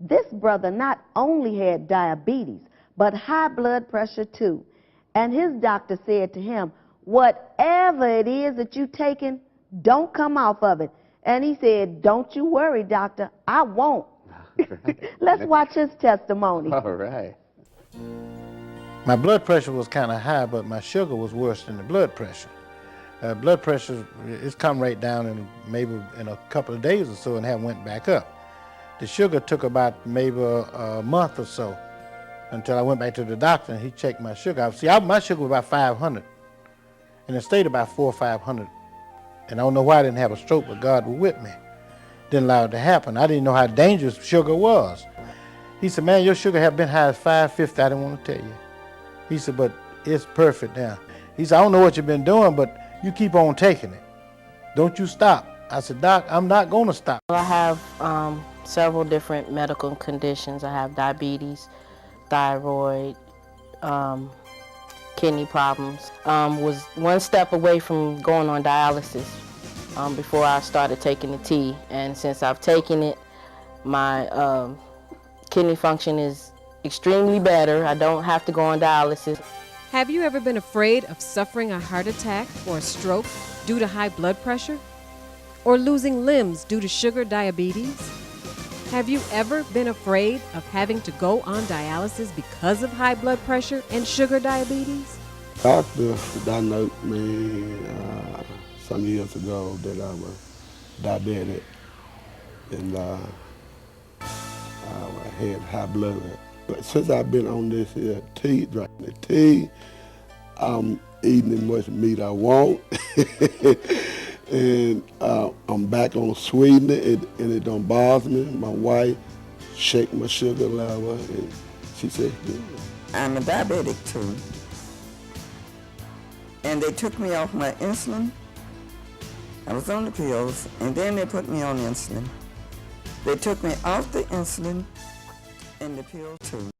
This brother not only had diabetes, but high blood pressure too. And his doctor said to him, whatever it is that you're taking, don't come off of it. And he said, don't you worry, doctor, I won't. Right. Let's watch his testimony. All right. My blood pressure was kind of high, but my sugar was worse than the blood pressure. Blood pressure, it's come right down in maybe in a couple of days or so and have went back up. The sugar took about maybe a month or so until I went back to the doctor and he checked my sugar out. See, my sugar was about 500 and it stayed about 400 or 500. And I don't know why I didn't have a stroke, but God was with me. Didn't allow it to happen. I didn't know how dangerous sugar was. He said, man, your sugar have been high as 550. I didn't want to tell you. He said, but it's perfect now. He said, I don't know what you've been doing, but you keep on taking it. Don't you stop. I said, Doc, I'm not going to stop. I have several different medical conditions. I have diabetes, thyroid, kidney problems. Was one step away from going on dialysis before I started taking the tea. And since I've taken it, my kidney function is extremely better. I don't have to go on dialysis. Have you ever been afraid of suffering a heart attack or a stroke due to high blood pressure? Or losing limbs due to sugar diabetes? Have you ever been afraid of having to go on dialysis because of high blood pressure and sugar diabetes? Doctor diagnosed me some years ago that I was diabetic and I had high blood. But since I've been on this here tea, drinking the tea, I'm eating as much meat I want. And I'm back on sweetening and it don't bother me. My wife shake my sugar level and she said, yeah. I'm a diabetic too. And they took me off my insulin. I was on the pills and then they put me on insulin. They took me off the insulin and the pill too.